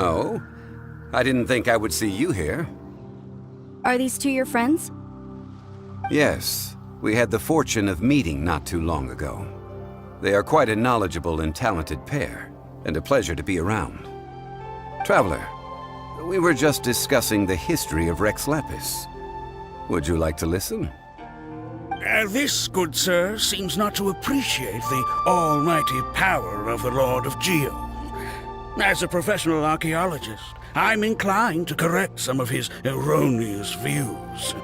Oh? I didn't think I would see you here. Are these two your friends? Yes, we had the fortune of meeting not too long ago. They are quite a knowledgeable and talented pair, and a pleasure to be around. Traveler, we were just discussing the history of Rex Lapis. Would you like to listen? This, good sir, seems not to appreciate the almighty power of the Lord of Geo. As a professional archaeologist, I'm inclined to correct some of his erroneous views.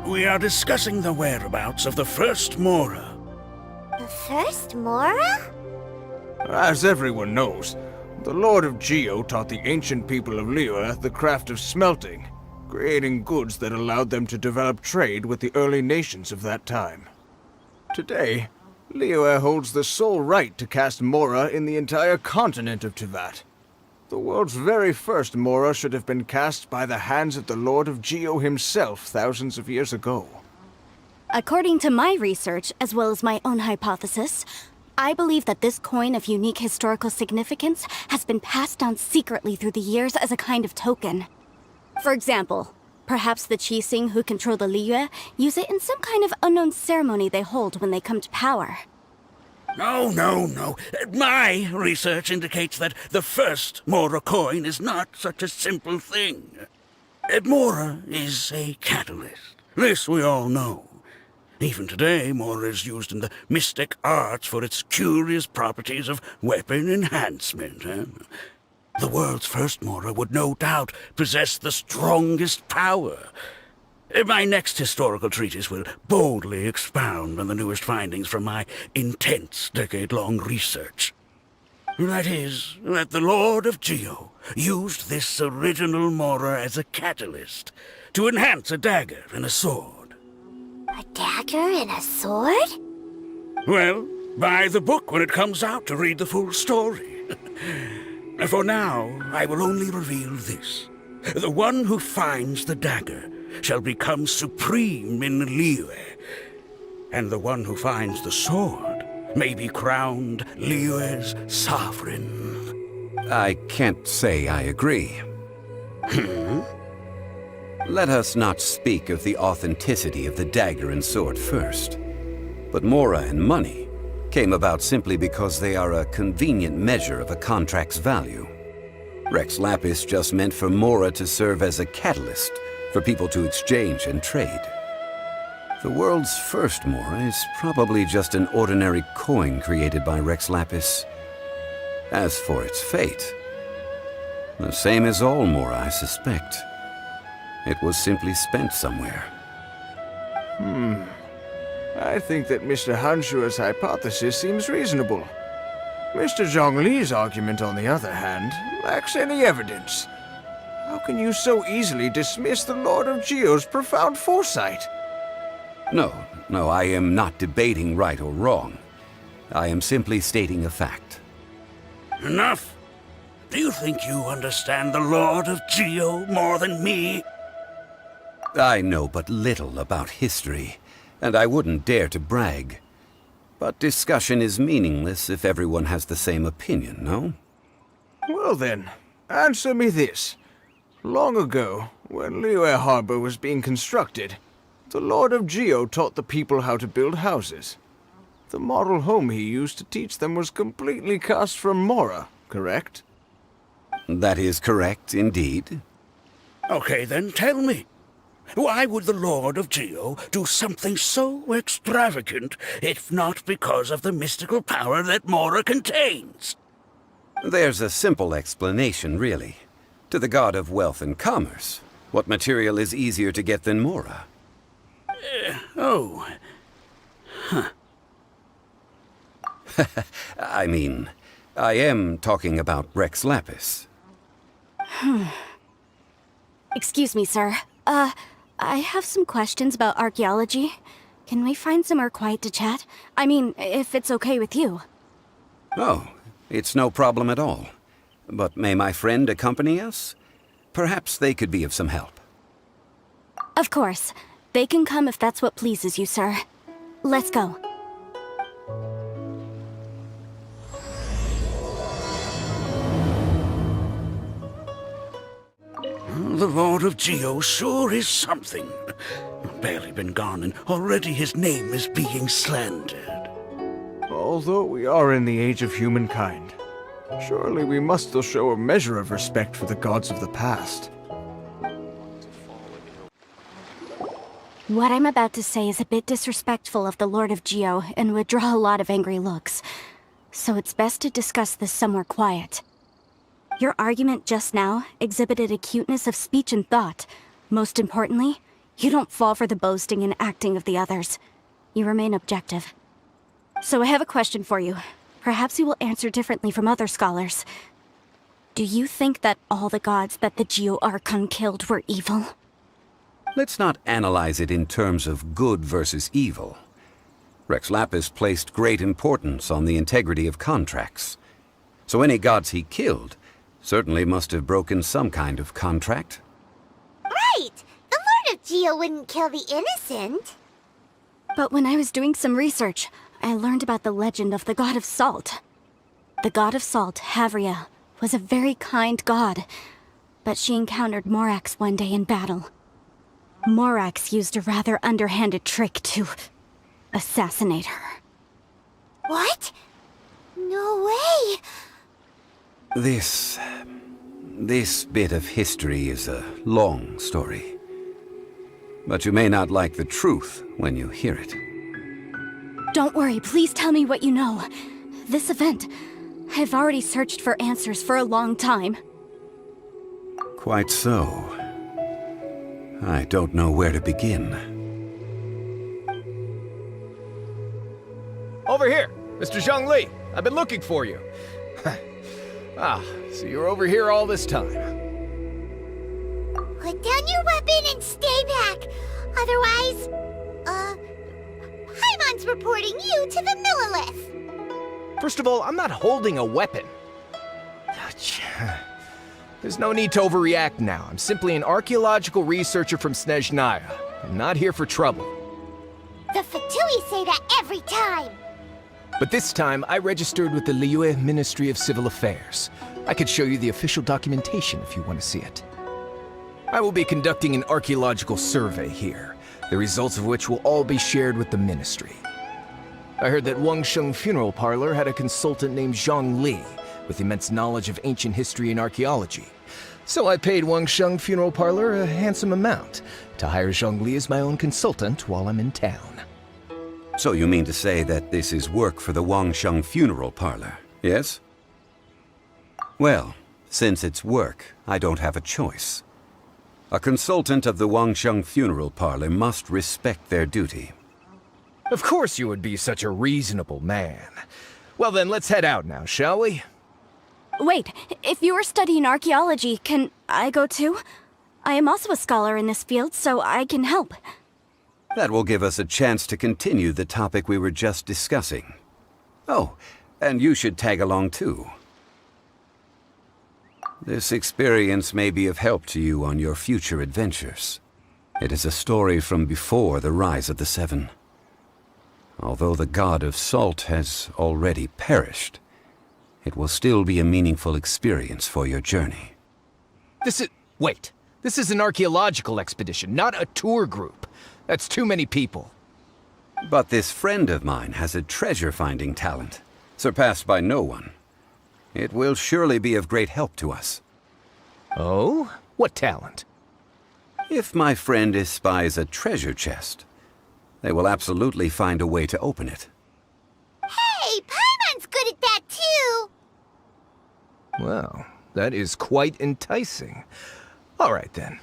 We are discussing the whereabouts of the first Mora. The first Mora? As everyone knows, the Lord of Geo taught the ancient people of Liyue the craft of smelting, creating goods that allowed them to develop trade with the early nations of that time. Today, Liyue holds the sole right to cast Mora in the entire continent of Teyvat. The world's very first Mora should have been cast by the hands of the Lord of Geo himself thousands of years ago. According to my research, as well as my own hypothesis, I believe that this coin of unique historical significance has been passed down secretly through the years as a kind of token. For example, perhaps the Qixing who control the Liyue use it in some kind of unknown ceremony they hold when they come to power. No. My research indicates that the first Mora coin is not such a simple thing. Mora is a catalyst. This we all know. Even today, Mora is used in the mystic arts for its curious properties of weapon enhancement. The world's first Mora would no doubt possess the strongest power. My next historical treatise will boldly expound on the newest findings from my intense decade-long research. That is, that the Lord of Geo used this original Mora as a catalyst to enhance a dagger and a sword. A dagger and a sword? Well, buy the book when it comes out to read the full story. For now, I will only reveal this. The one who finds the dagger shall become supreme in Liyue, and the one who finds the sword may be crowned Liyue's sovereign. I can't say I agree. Let us not speak of the authenticity of the dagger and sword first. But Mora and money came about simply because they are a convenient measure of a contract's value. Rex Lapis just meant for Mora to serve as a catalyst for people to exchange and trade. The world's first Mora is probably just an ordinary coin created by Rex Lapis. As for its fate, the same as all Mora, I suspect. It was simply spent somewhere. I think that Mr. Hanshua's hypothesis seems reasonable. Mr. Zhongli's argument, on the other hand, lacks any evidence. How can you so easily dismiss the Lord of Geo's profound foresight? No, I am not debating right or wrong. I am simply stating a fact. Enough! Do you think you understand the Lord of Geo more than me? I know but little about history, and I wouldn't dare to brag. But discussion is meaningless if everyone has the same opinion, no? Well then, answer me this. Long ago, when Liyue Harbor was being constructed, the Lord of Geo taught the people how to build houses. The model home he used to teach them was completely cast from Mora, correct? That is correct, indeed. Okay, then tell me. Why would the Lord of Geo do something so extravagant, if not because of the mystical power that Mora contains? There's a simple explanation, really. To the god of wealth and commerce, what material is easier to get than Mora? I mean, I am talking about Rex Lapis. Excuse me, sir. I have some questions about archaeology. Can we find somewhere quiet to chat? I mean, if it's okay with you. Oh, it's no problem at all. But may my friend accompany us? Perhaps they could be of some help. Of course. They can come if that's what pleases you, sir. Let's go. The Lord of Geo sure is something. Barely been gone, and already his name is being slandered. Although we are in the age of humankind, surely we must still show a measure of respect for the gods of the past. What I'm about to say is a bit disrespectful of the Lord of Geo and would draw a lot of angry looks. So it's best to discuss this somewhere quiet. Your argument just now exhibited acuteness of speech and thought. Most importantly, you don't fall for the boasting and acting of the others. You remain objective. So I have a question for you. Perhaps you will answer differently from other scholars. Do you think that all the gods that the Geo Archon killed were evil? Let's not analyze it in terms of good versus evil. Rex Lapis placed great importance on the integrity of contracts. So any gods he killed certainly must have broken some kind of contract. Right! The Lord of Geo wouldn't kill the innocent. But when I was doing some research, I learned about the legend of the god of salt. The god of salt, Havria, was a very kind god, but she encountered Morax one day in battle. Morax used a rather underhanded trick to assassinate her. What? No way! This bit of history is a long story. But you may not like the truth when you hear it. Don't worry, please tell me what you know. This event, I've already searched for answers for a long time. Quite so. I don't know where to begin. Over here, Mr. Zhongli. I've been looking for you. So you're over here all this time. Put down your weapon and stay back. Otherwise, Paimon's reporting you to the Millilith. First of all, I'm not holding a weapon. There's no need to overreact now. I'm simply an archaeological researcher from Snezhnaya. I'm not here for trouble. The Fatui say that every time. But this time, I registered with the Liyue Ministry of Civil Affairs. I could show you the official documentation if you want to see it. I will be conducting an archaeological survey here, the results of which will all be shared with the ministry. I heard that Wangsheng Funeral Parlor had a consultant named Zhongli, with immense knowledge of ancient history and archaeology. So I paid Wangsheng Funeral Parlor a handsome amount to hire Zhongli as my own consultant while I'm in town. So you mean to say that this is work for the Wangsheng Funeral Parlor, yes? Well, since it's work, I don't have a choice. A consultant of the Wangsheng Funeral Parlor must respect their duty. Of course you would be such a reasonable man. Well then, let's head out now, shall we? Wait, if you are studying archaeology, can I go too? I am also a scholar in this field, so I can help. That will give us a chance to continue the topic we were just discussing. Oh, and you should tag along too. This experience may be of help to you on your future adventures. It is a story from before the rise of the Seven. Although the god of salt has already perished, it will still be a meaningful experience for your journey. Wait. This is an archaeological expedition, not a tour group. That's too many people. But this friend of mine has a treasure-finding talent, surpassed by no one. It will surely be of great help to us. Oh? What talent? If my friend espies a treasure chest, they will absolutely find a way to open it. Hey, Paimon's good at that too. Well, that is quite enticing. All right then.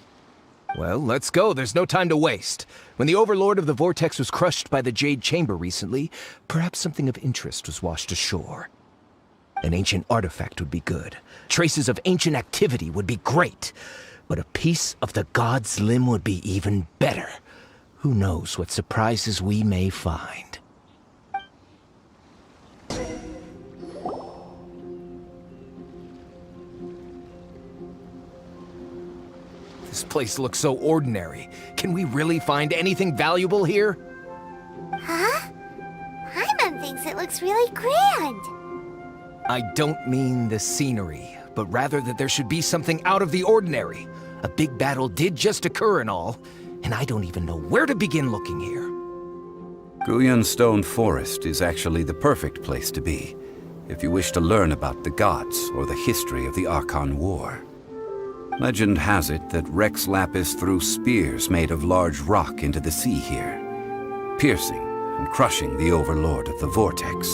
Well, let's go. There's no time to waste. When the Overlord of the Vortex was crushed by the Jade Chamber recently, perhaps something of interest was washed ashore. An ancient artifact would be good. Traces of ancient activity would be great. But a piece of the god's limb would be even better. Who knows what surprises we may find. This place looks so ordinary. Can we really find anything valuable here? Huh? Paimon thinks it looks really grand. I don't mean the scenery, but rather that there should be something out of the ordinary. A big battle did just occur and all, and I don't even know where to begin looking here. Guyan Stone Forest is actually the perfect place to be, if you wish to learn about the gods or the history of the Archon War. Legend has it that Rex Lapis threw spears made of large rock into the sea here, piercing and crushing the overlord of the vortex.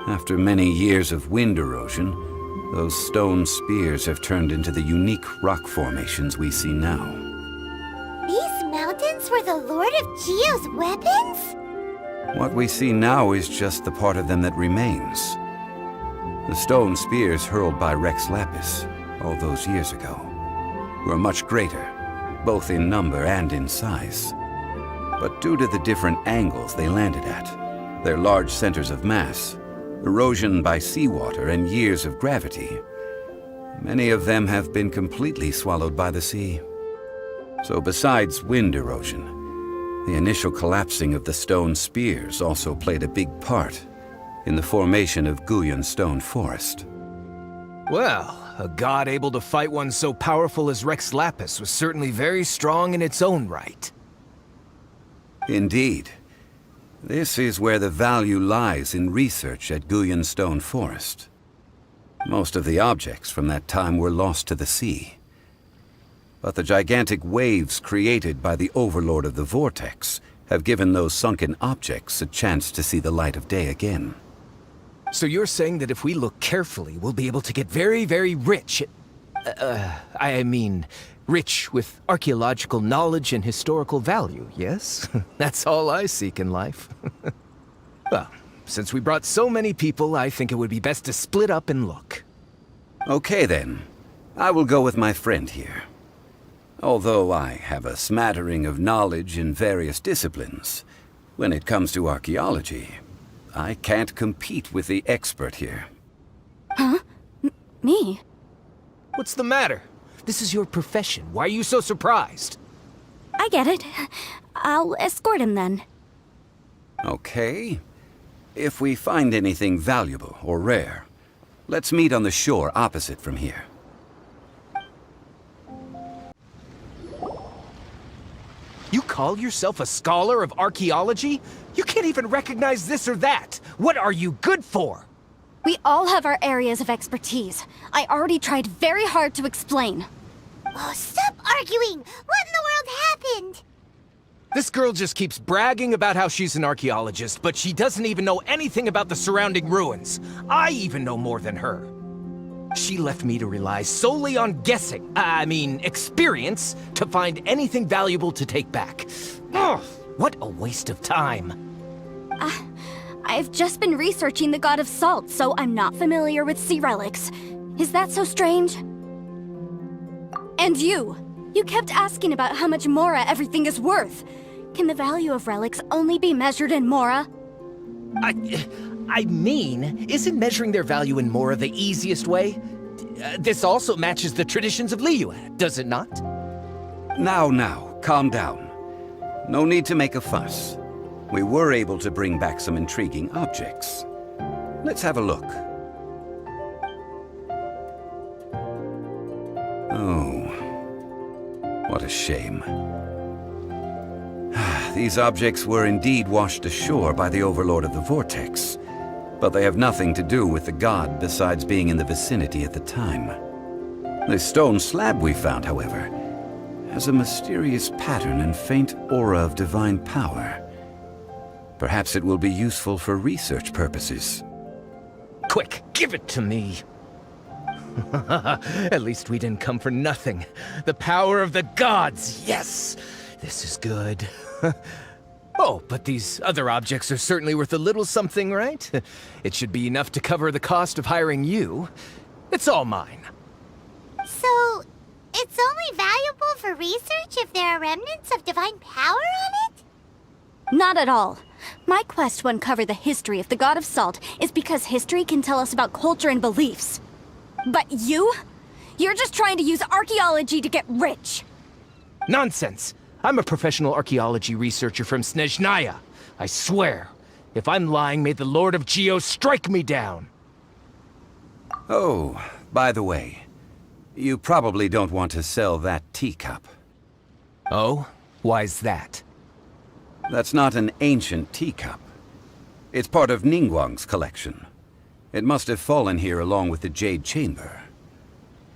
After many years of wind erosion, those stone spears have turned into the unique rock formations we see now. These mountains were the Lord of Geo's weapons? What we see now is just the part of them that remains. The stone spears hurled by Rex Lapis all those years ago were much greater, both in number and in size. But due to the different angles they landed at, their large centers of mass, erosion by seawater, and years of gravity, many of them have been completely swallowed by the sea. So besides wind erosion, the initial collapsing of the stone spears also played a big part in the formation of Guyan Stone Forest. Well, a god able to fight one so powerful as Rex Lapis was certainly very strong in its own right. Indeed. This is where the value lies in research at Guyan Stone Forest. Most of the objects from that time were lost to the sea. But the gigantic waves created by the overlord of the vortex have given those sunken objects a chance to see the light of day again. So you're saying that if we look carefully, we'll be able to get very, very rich rich with archaeological knowledge and historical value, yes? That's all I seek in life. Well, since we brought so many people, I think it would be best to split up and look. Okay then. I will go with my friend here. Although I have a smattering of knowledge in various disciplines, when it comes to archaeology, I can't compete with the expert here. Huh? Me? What's the matter? This is your profession. Why are you so surprised? I get it. I'll escort him then. Okay. If we find anything valuable or rare, let's meet on the shore opposite from here. You call yourself a scholar of archaeology? You can't even recognize this or that. What are you good for? We all have our areas of expertise. I already tried very hard to explain. Oh, stop arguing! What in the world happened? This girl just keeps bragging about how she's an archaeologist, but she doesn't even know anything about the surrounding ruins. I even know more than her. She left me to rely solely on guessing, experience, to find anything valuable to take back. Ugh, what a waste of time. I've just been researching the God of Salt, so I'm not familiar with sea relics. Is that so strange? And you kept asking about how much Mora everything is worth. Can the value of relics only be measured in Mora? Isn't measuring their value in Mora the easiest way? This also matches the traditions of Liyue, does it not? Now, calm down. No need to make a fuss. We were able to bring back some intriguing objects. Let's have a look. Oh, what a shame. These objects were indeed washed ashore by the overlord of the vortex, but they have nothing to do with the god besides being in the vicinity at the time. The stone slab we found, however, has a mysterious pattern and faint aura of divine power. Perhaps it will be useful for research purposes. Quick, give it to me. At least we didn't come for nothing. The power of the gods, yes! This is good. Oh, but these other objects are certainly worth a little something, right? It should be enough to cover the cost of hiring you. It's all mine. So, it's only valuable for research if there are remnants of divine power on it? Not at all. My quest to uncover the history of the God of Salt is because history can tell us about culture and beliefs. But you're just trying to use archaeology to get rich. Nonsense! I'm a professional archaeology researcher from Snezhnaya. I swear, if I'm lying, may the Lord of Geo strike me down. Oh, by the way, You probably don't want to sell that teacup. Oh? Why's that? That's not an ancient teacup. It's part of Ningguang's collection. It must have fallen here along with the Jade Chamber.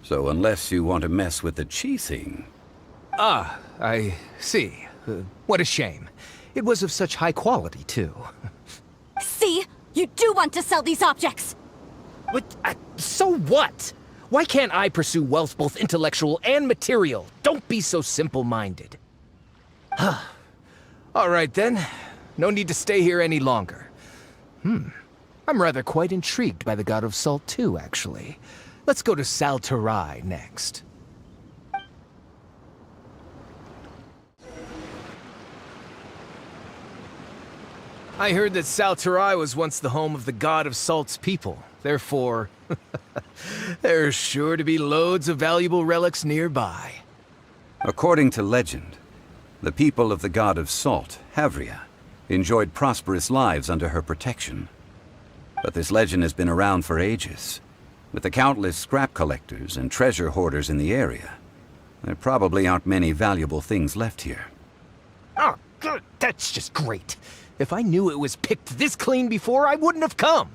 So unless you want to mess with the Qixing... Ah, I see. What a shame. It was of such high quality, too. See? You do want to sell these objects! But, so what? Why can't I pursue wealth both intellectual and material? Don't be so simple-minded. All right, then. No need to stay here any longer. I'm rather quite intrigued by the God of Salt, too, actually. Let's go to Saltarai next. I heard that Saltarai was once the home of the God of Salt's people. Therefore, there's sure to be loads of valuable relics nearby. According to legend, the people of the God of Salt, Havria, enjoyed prosperous lives under her protection. But this legend has been around for ages. With the countless scrap collectors and treasure hoarders in the area, there probably aren't many valuable things left here. Oh, good. That's just great. If I knew it was picked this clean before, I wouldn't have come.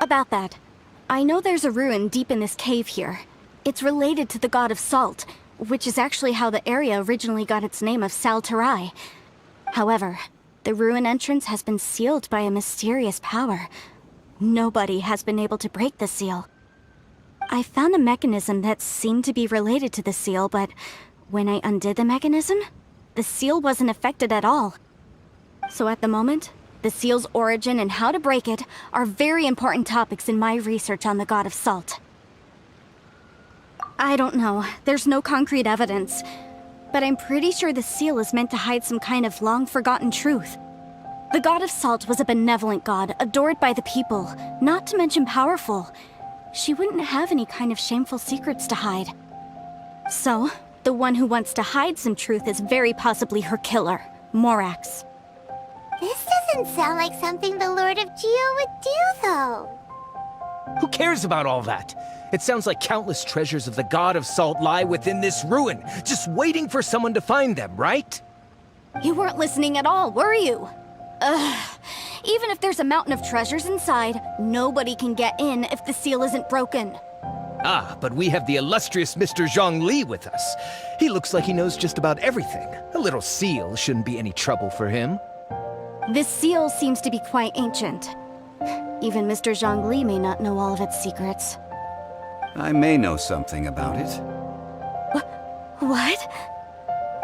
About that, I know there's a ruin deep in this cave here. It's related to the God of Salt, which is actually how the area originally got its name of Saltarai. However, the ruin entrance has been sealed by a mysterious power. Nobody has been able to break the seal. I found a mechanism that seemed to be related to the seal, but when I undid the mechanism, the seal wasn't affected at all. So at the moment, the seal's origin and how to break it are very important topics in my research on the God of Salt. I don't know, there's no concrete evidence, but I'm pretty sure the seal is meant to hide some kind of long-forgotten truth. The God of Salt was a benevolent god, adored by the people, not to mention powerful. She wouldn't have any kind of shameful secrets to hide. So, the one who wants to hide some truth is very possibly her killer, Morax. This doesn't sound like something the Lord of Geo would do, though. Who cares about all that? It sounds like countless treasures of the God of Salt lie within this ruin, just waiting for someone to find them, right? You weren't listening at all, were you? Even if there's a mountain of treasures inside, nobody can get in if the seal isn't broken. Ah, but we have the illustrious Mr. Zhongli with us. He looks like he knows just about everything. A little seal shouldn't be any trouble for him. This seal seems to be quite ancient. Even Mr. Zhongli may not know all of its secrets. I may know something about it. What?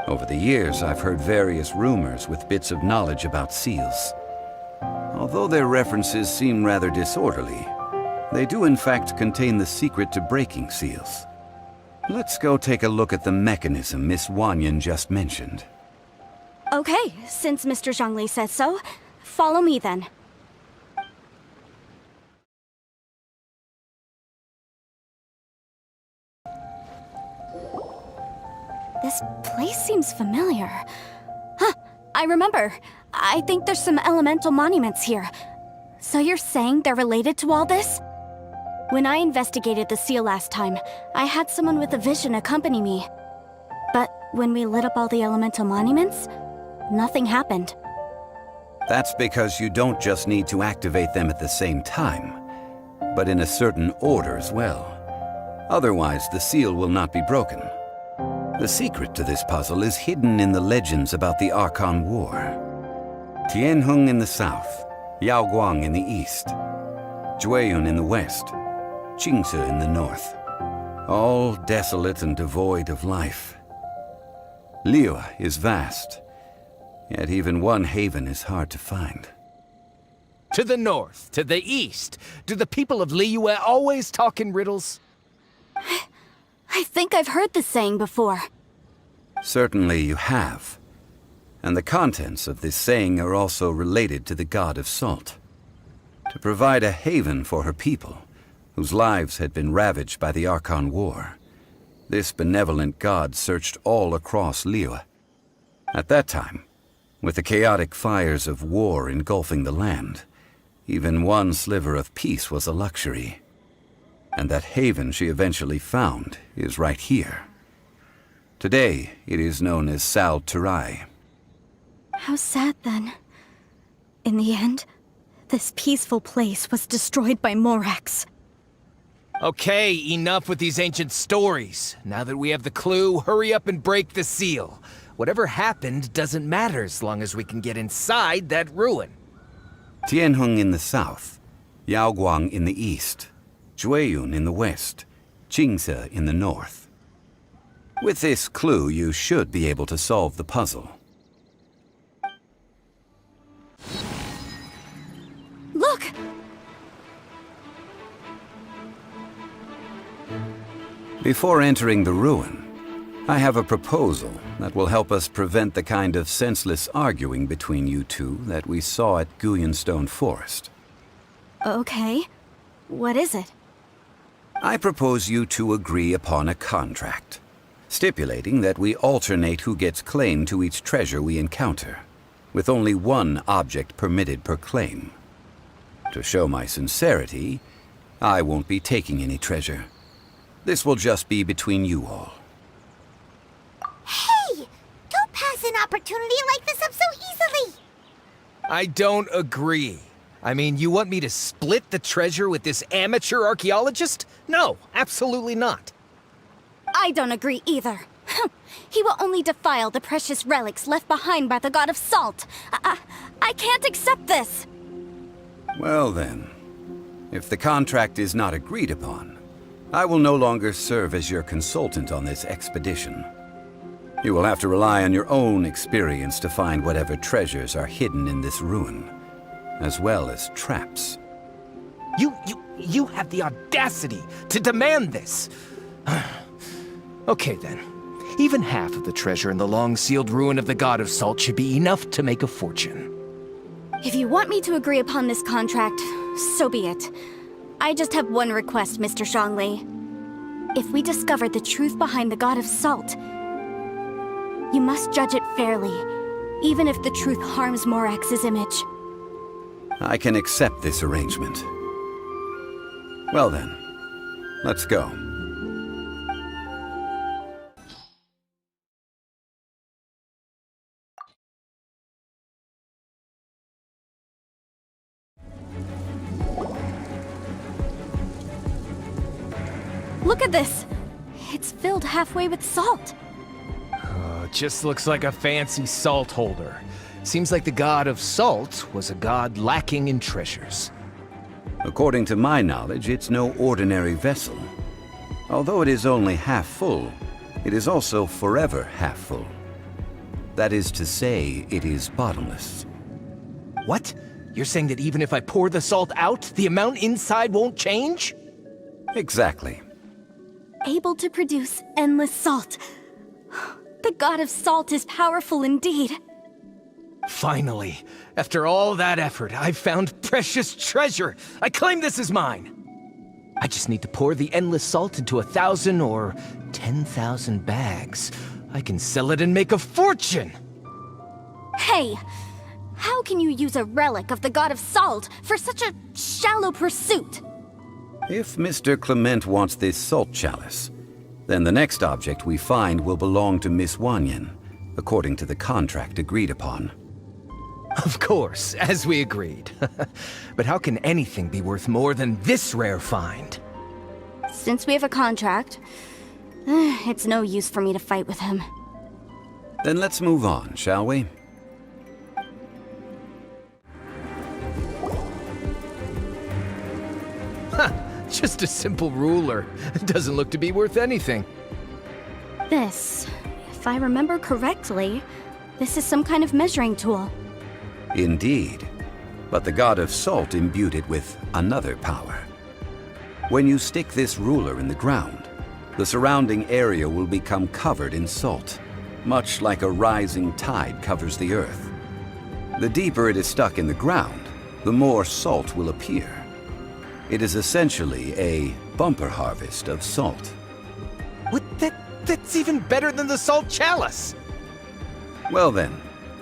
Over the years, I've heard various rumors with bits of knowledge about seals. Although their references seem rather disorderly, they do in fact contain the secret to breaking seals. Let's go take a look at the mechanism Miss Wanyan just mentioned. Okay, since Mr. Zhongli says so, follow me then. This place seems familiar. Huh, I remember. I think there's some elemental monuments here. So you're saying they're related to all this? When I investigated the seal last time, I had someone with a vision accompany me. But when we lit up all the elemental monuments, nothing happened. That's because you don't just need to activate them at the same time, but in a certain order as well. Otherwise, the seal will not be broken. The secret to this puzzle is hidden in the legends about the Archon War. Tianheng in the south, Yaoguang in the east, Jueyun in the west, Qingce in the north. All desolate and devoid of life. Liyue is vast, yet even one haven is hard to find. To the north, to the east. Do the people of Liyue always talk in riddles? I think I've heard this saying before. Certainly you have. And the contents of this saying are also related to the God of Salt. To provide a haven for her people, whose lives had been ravaged by the Archon War, this benevolent god searched all across Liyue. At that time, with the chaotic fires of war engulfing the land, even one sliver of peace was a luxury. And that haven she eventually found is right here. Today, it is known as Sal Turai. How sad then. In the end, this peaceful place was destroyed by Morax. Okay, enough with these ancient stories. Now that we have the clue, hurry up and break the seal. Whatever happened doesn't matter as long as we can get inside that ruin. Tianheng in the south, Yaoguang in the east, Jueyun in the west, Qingse in the north. With this clue, you should be able to solve the puzzle. Look! Before entering the ruin, I have a proposal that will help us prevent the kind of senseless arguing between you two that we saw at Guyenstone Forest. Okay. What is it? I propose you two agree upon a contract, stipulating that we alternate who gets claim to each treasure we encounter, with only one object permitted per claim. To show my sincerity, I won't be taking any treasure. This will just be between you all. Hey! Don't pass an opportunity like this up so easily! I don't agree. I mean, you want me to split the treasure with this amateur archaeologist? No, absolutely not. I don't agree either. He will only defile the precious relics left behind by the god of salt. I can't accept this. Well then, if the contract is not agreed upon, I will no longer serve as your consultant on this expedition. You will have to rely on your own experience to find whatever treasures are hidden in this ruin, as well as traps. You have the audacity to demand this. Okay then. Even half of the treasure in the long-sealed ruin of the God of Salt should be enough to make a fortune. If you want me to agree upon this contract, so be it. I just have one request, Mr. Zhongli. If we discover the truth behind the God of Salt, you must judge it fairly, even if the truth harms Morax's image. I can accept this arrangement. Well then, let's go. Look at this! It's filled halfway with salt. Just looks like a fancy salt holder. Seems like the God of Salt was a god lacking in treasures. According to my knowledge, it's no ordinary vessel. Although it is only half full, it is also forever half full. That is to say, it is bottomless. What? You're saying that even if I pour the salt out, the amount inside won't change? Exactly. Able to produce endless salt. The God of Salt is powerful indeed. Finally, after all that effort, I've found precious treasure. I claim this as mine. I just need to pour the endless salt into 1,000 or 10,000 bags. I can sell it and make a fortune! Hey! How can you use a relic of the God of Salt for such a shallow pursuit? If Mr. Clement wants this salt chalice, then the next object we find will belong to Miss Wanyan, according to the contract agreed upon. Of course, as we agreed. But how can anything be worth more than this rare find? Since we have a contract, it's no use for me to fight with him. Then let's move on, shall we? Just a simple ruler. It doesn't look to be worth anything. This, if I remember correctly, this is some kind of measuring tool. Indeed. But the God of Salt imbued it with another power. When you stick this ruler in the ground, the surrounding area will become covered in salt, much like a rising tide covers the earth. The deeper it is stuck in the ground, the more salt will appear. It is essentially a bumper harvest of salt. What? That's even better than the salt chalice! Well then,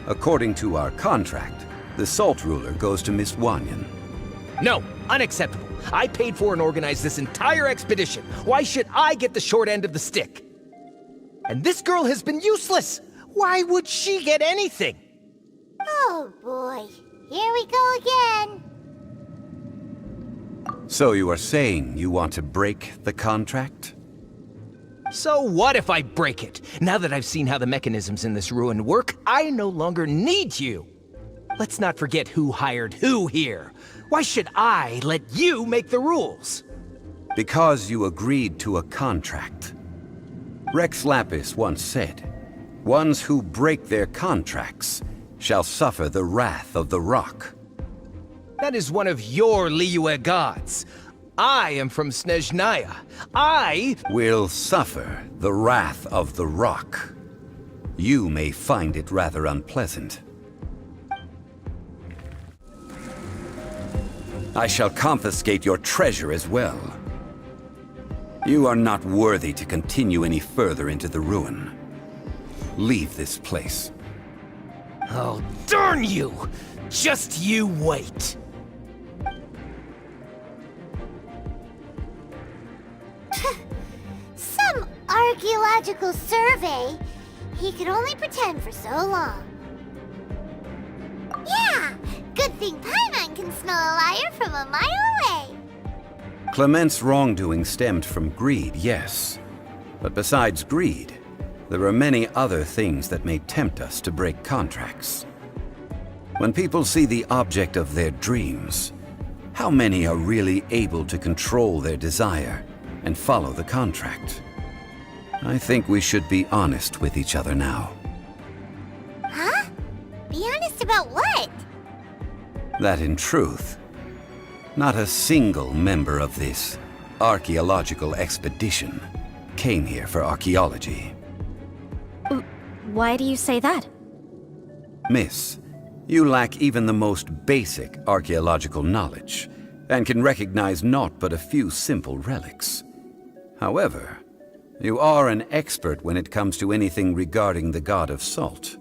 according to our contract, the salt ruler goes to Miss Wanyan. No, unacceptable. I paid for and organized this entire expedition. Why should I get the short end of the stick? And this girl has been useless. Why would she get anything? Oh boy, here we go again. So you are saying you want to break the contract? So what if I break it? Now that I've seen how the mechanisms in this ruin work, I no longer need you. Let's not forget who hired who here. Why should I let you make the rules? Because you agreed to a contract. Rex Lapis once said, "Ones who break their contracts shall suffer the wrath of the rock." That is one of your Liyue gods. I am from Snezhnaya. I will suffer the wrath of the rock. You may find it rather unpleasant. I shall confiscate your treasure as well. You are not worthy to continue any further into the ruin. Leave this place. Oh, darn you! Just you wait. Some archaeological survey. He could only pretend for so long. Yeah, good thing Paimon can smell a liar from a mile away. Clement's wrongdoing stemmed from greed, yes. But besides greed, there are many other things that may tempt us to break contracts. When people see the object of their dreams, how many are really able to control their desire and follow the contract? I think we should be honest with each other now. Huh? Be honest about what? That in truth, not a single member of this archaeological expedition came here for archaeology. Why do you say that? Miss, you lack even the most basic archaeological knowledge, and can recognize naught but a few simple relics. However, you are an expert when it comes to anything regarding the god of salt.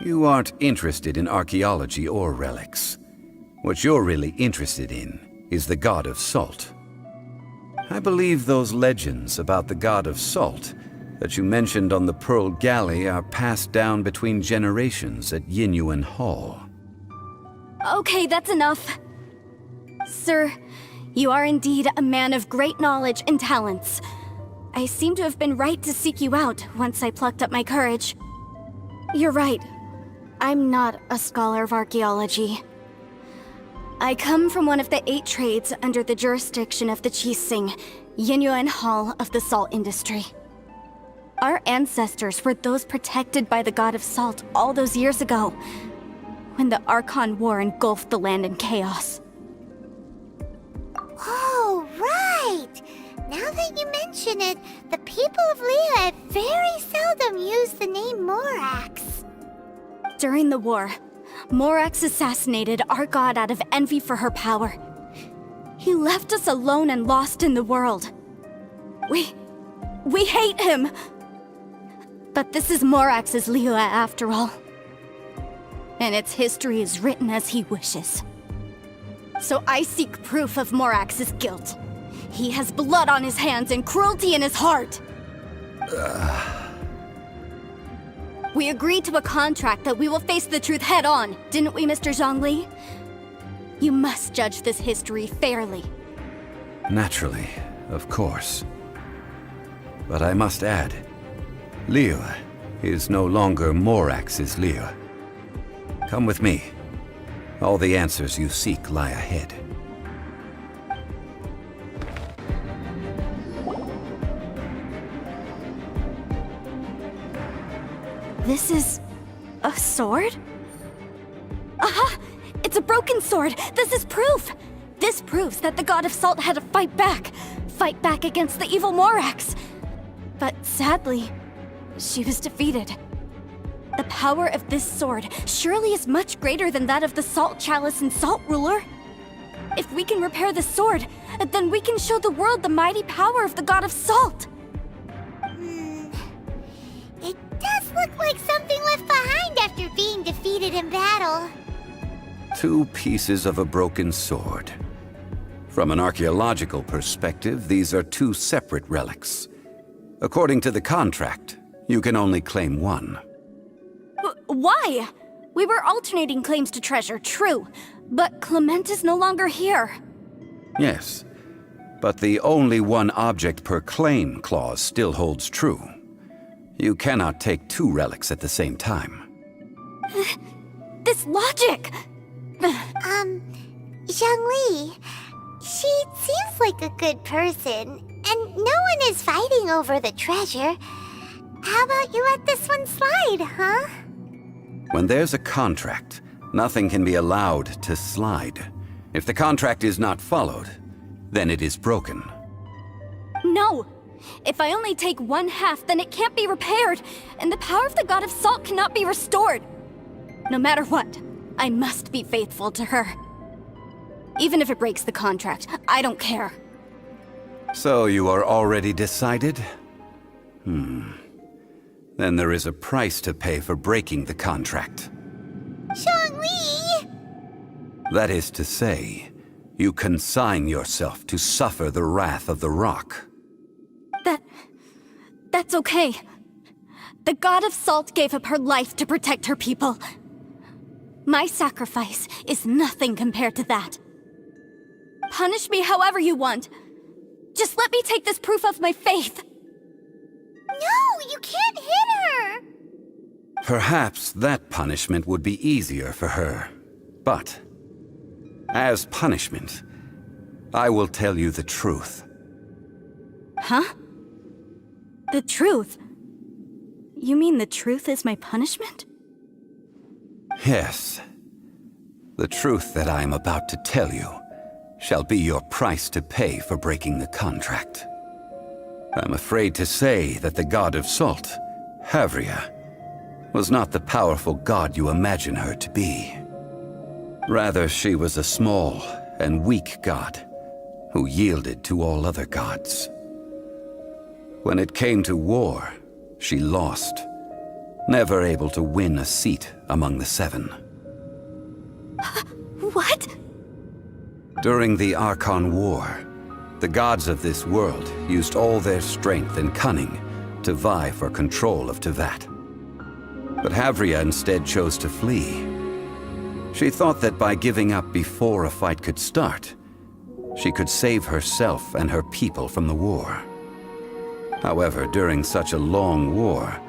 You aren't interested in archaeology or relics. What you're really interested in is the god of salt. I believe those legends about the god of salt that you mentioned on the Pearl Galley are passed down between generations at Yinyuan Hall. Okay, that's enough. Sir, you are indeed a man of great knowledge and talents. I seem to have been right to seek you out once I plucked up my courage. You're right. I'm not a scholar of archaeology. I come from one of the 8 trades under the jurisdiction of the Qixing, Yinyuan Hall of the salt industry. Our ancestors were those protected by the god of salt all those years ago, when the Archon War engulfed the land in chaos. Oh, right! Now that you mention it, the people of Liyue very seldom use the name Morax. During the war, Morax assassinated our god out of envy for her power. He left us alone and lost in the world. We hate him! But this is Morax's Liyue after all. And its history is written as he wishes. So I seek proof of Morax's guilt. He has blood on his hands and cruelty in his heart. We agreed to a contract that we will face the truth head on, didn't we, Mr. Zhongli? You must judge this history fairly. Naturally, of course. But I must add, Liyue is no longer Morax's Liyue. Come with me. All the answers you seek lie ahead. This is a sword? Aha! It's a broken sword! This is proof! This proves that the god of salt had to fight back against the evil Morax. But sadly, she was defeated. The power of this sword surely is much greater than that of the Salt Chalice and Salt Ruler. If we can repair the sword, then we can show the world the mighty power of the god of salt. It does look like something left behind after being defeated in battle. 2 pieces of a broken sword. From an archaeological perspective, these are 2 separate relics. According to the contract, you can only claim one. Why? We were alternating claims to treasure, true. But Clement is no longer here. Yes, but the only one object per claim clause still holds true. You cannot take 2 relics at the same time. This logic! Zhongli, she seems like a good person, and no one is fighting over the treasure. How about you let this one slide, huh? When there's a contract, nothing can be allowed to slide. If the contract is not followed, then it is broken. No! If I only take 1/2, then it can't be repaired, and the power of the God of Salt cannot be restored. No matter what, I must be faithful to her. Even if it breaks the contract, I don't care. So you are already decided? Then there is a price to pay for breaking the contract. Zhongli! That is to say, you consign yourself to suffer the wrath of the rock. That's okay. The God of Salt gave up her life to protect her people. My sacrifice is nothing compared to that. Punish me however you want. Just let me take this proof of my faith. No, you can't hit her! Perhaps that punishment would be easier for her. But, as punishment, I will tell you the truth. Huh? The truth? You mean the truth is my punishment? Yes. The truth that I am about to tell you shall be your price to pay for breaking the contract. I'm afraid to say that the God of Salt, Havria, was not the powerful god you imagine her to be. Rather, she was a small and weak god who yielded to all other gods. When it came to war, she lost, never able to win a seat among the 7. What? During the Archon War, the gods of this world used all their strength and cunning to vie for control of Tevat. But Havria instead chose to flee. She thought that by giving up before a fight could start, she could save herself and her people from the war. However, during such a long war,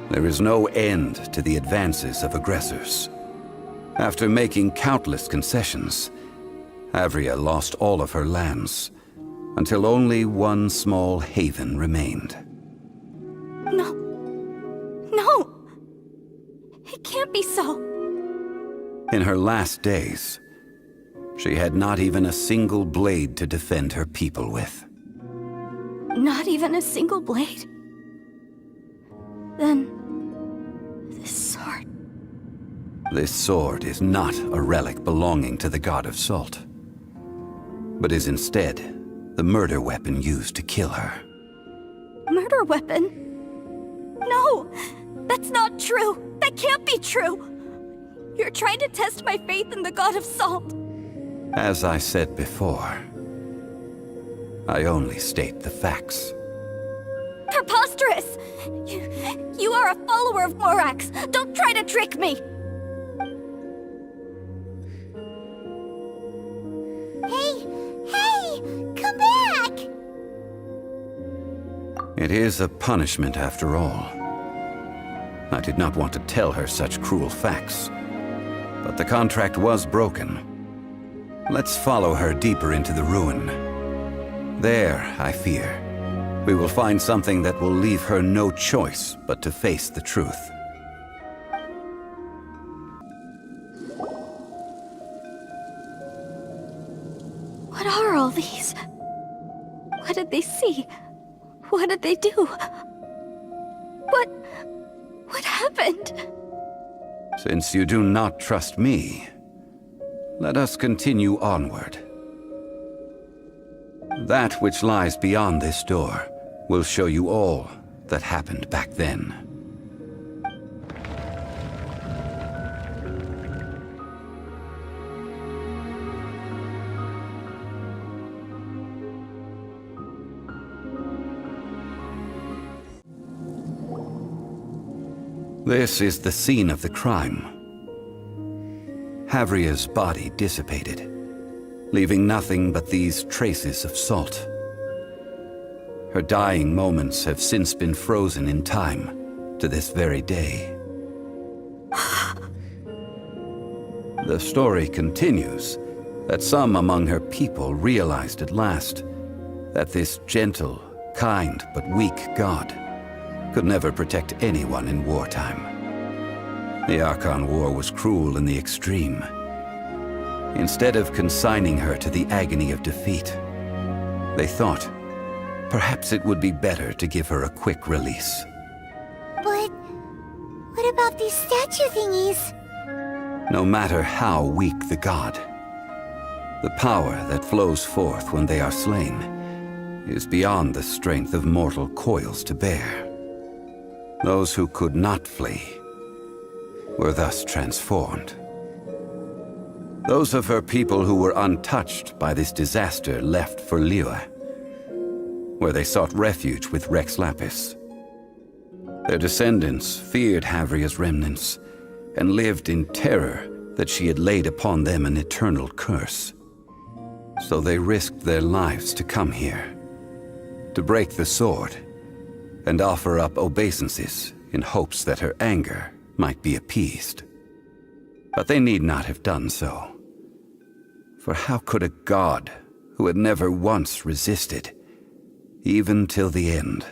there is no end to the advances of aggressors. After making countless concessions, Havria lost all of her lands, until only one small haven remained. No. No! It can't be so. In her last days, she had not even a single blade to defend her people with. Not even a single blade? Then... this sword... This sword is not a relic belonging to the God of Salt, but is instead the murder weapon used to kill her. Murder weapon? No! That's not true! That can't be true! You're trying to test my faith in the God of Salt! As I said before, I only state the facts. Preposterous! You are a follower of Morax! Don't try to trick me! Hey! Come back! It is a punishment after all. I did not want to tell her such cruel facts, but the contract was broken. Let's follow her deeper into the ruin. There, I fear, we will find something that will leave her no choice but to face the truth. What are all these? What did they see? What did they do? What happened? Since you do not trust me, let us continue onward. That which lies beyond this door will show you all that happened back then. This is the scene of the crime. Havria's body dissipated, leaving nothing but these traces of salt. Her dying moments have since been frozen in time to this very day. The story continues that some among her people realized at last that this gentle, kind, but weak god could never protect anyone in wartime. The Archon War was cruel in the extreme. Instead of consigning her to the agony of defeat, they thought perhaps it would be better to give her a quick release. But what about these statue thingies? No matter how weak the god, the power that flows forth when they are slain is beyond the strength of mortal coils to bear. Those who could not flee were thus transformed. Those of her people who were untouched by this disaster left for Liyue, where they sought refuge with Rex Lapis. Their descendants feared Havria's remnants and lived in terror that she had laid upon them an eternal curse. So they risked their lives to come here, to break the sword, and offer up obeisances in hopes that her anger might be appeased. But they need not have done so. For how could a god who had never once resisted, even till the end,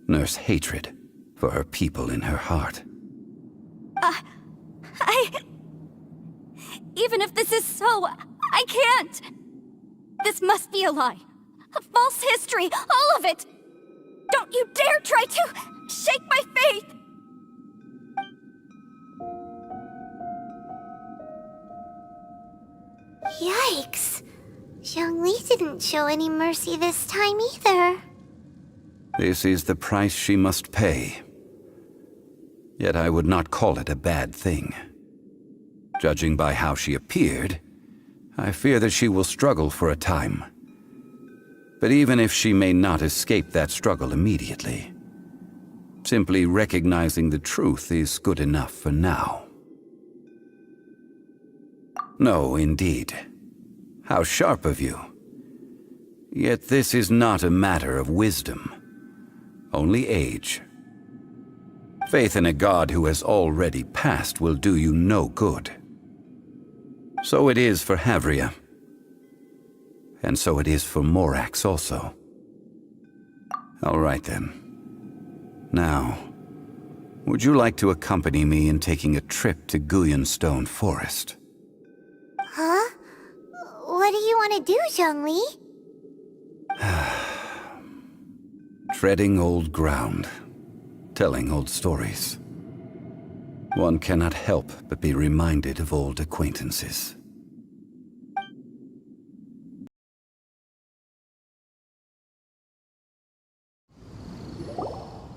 nurse hatred for her people in her heart? Even if this is so, I can't! This must be a lie. A false history, all of it! Don't you dare try to shake my faith! Yikes. Zhongli didn't show any mercy this time either. This is the price she must pay. Yet I would not call it a bad thing. Judging by how she appeared, I fear that she will struggle for a time. But even if she may not escape that struggle immediately, simply recognizing the truth is good enough for now. No, indeed. How sharp of you. Yet this is not a matter of wisdom, only age. Faith in a god who has already passed will do you no good. So it is for Havria. And so it is for Morax also. All right then. Now, would you like to accompany me in taking a trip to Guyanstone Forest? Huh? What do you want to do, Zhongli? Treading old ground, telling old stories. One cannot help but be reminded of old acquaintances.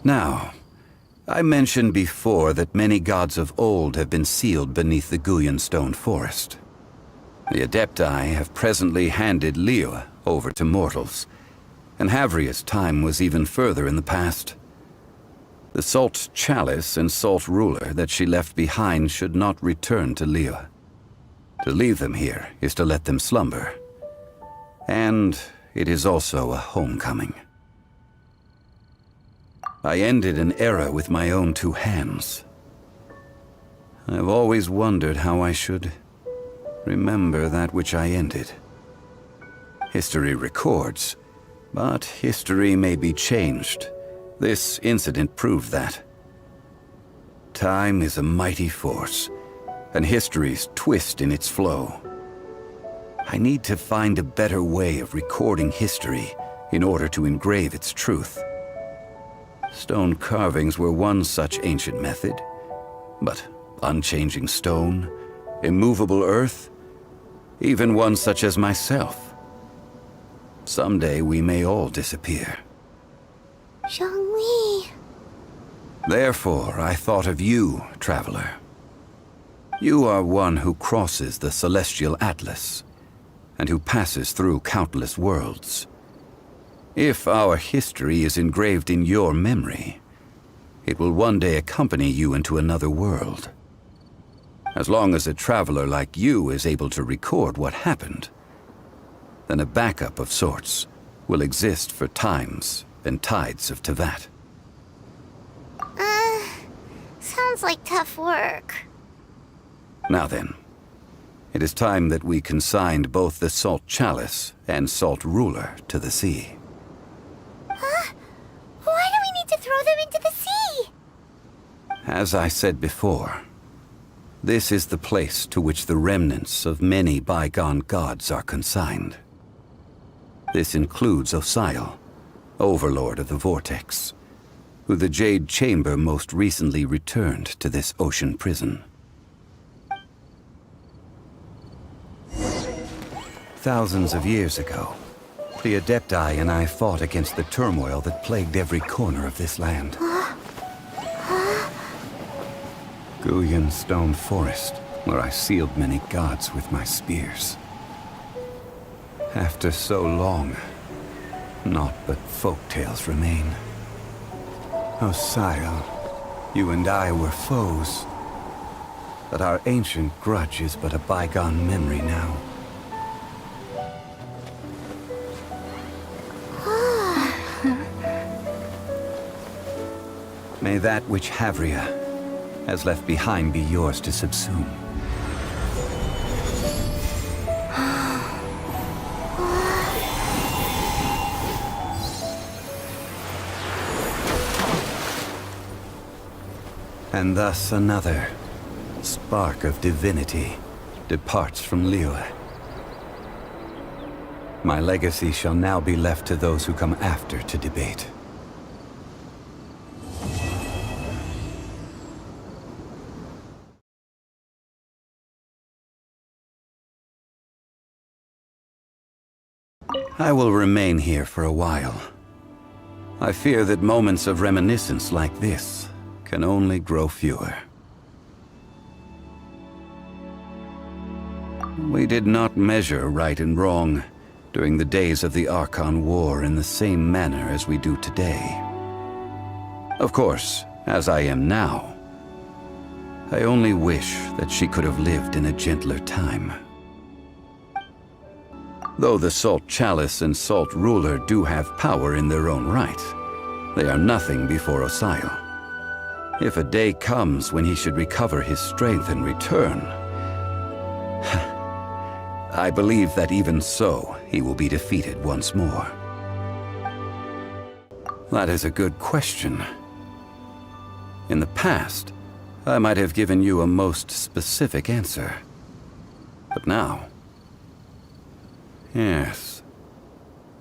Now, I mentioned before that many gods of old have been sealed beneath the Guyanstone Forest. The Adepti have presently handed Liyue over to mortals, and Havria's time was even further in the past. The Salt Chalice and Salt Ruler that she left behind should not return to Liyue. To leave them here is to let them slumber. And it is also a homecoming. I ended an era with my own two hands. I've always wondered how I should remember that which I ended. History records, but history may be changed. This incident proved that. Time is a mighty force, and history's twist in its flow. I need to find a better way of recording history in order to engrave its truth. Stone carvings were one such ancient method, but unchanging stone, immovable earth, even one such as myself. Someday we may all disappear. Zhongli. Therefore, I thought of you, traveler. You are one who crosses the celestial atlas, and who passes through countless worlds. If our history is engraved in your memory, it will one day accompany you into another world. As long as a traveler like you is able to record what happened, then a backup of sorts will exist for times and tides of Teyvat. Sounds like tough work. Now then, it is time that we consigned both the Salt Chalice and Salt Ruler to the sea. Huh? Why do we need to throw them into the sea? As I said before, this is the place to which the remnants of many bygone gods are consigned. This includes Osial, Overlord of the Vortex, who the Jade Chamber most recently returned to this ocean prison. Thousands of years ago, the Adepti and I fought against the turmoil that plagued every corner of this land. Guyan Stone Forest, where I sealed many gods with my spears. After so long, naught but folk tales remain. Osial, you and I were foes, but our ancient grudge is but a bygone memory now. May that which Havria has left behind be yours to subsume. And thus another spark of divinity departs from Liyue. My legacy shall now be left to those who come after to debate. I will remain here for a while. I fear that moments of reminiscence like this can only grow fewer. We did not measure right and wrong during the days of the Archon War in the same manner as we do today. Of course, as I am now, I only wish that she could have lived in a gentler time. Though the Salt Chalice and Salt Ruler do have power in their own right, they are nothing before Osial. If a day comes when he should recover his strength and return, I believe that even so, he will be defeated once more. That is a good question. In the past, I might have given you a most specific answer. But now... yes.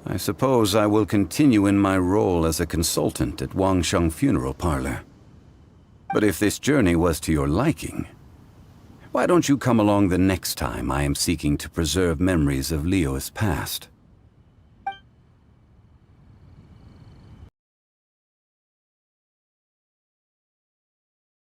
I suppose I will continue in my role as a consultant at Wangsheng Funeral Parlor. But if this journey was to your liking, why don't you come along the next time I am seeking to preserve memories of Liyue's past?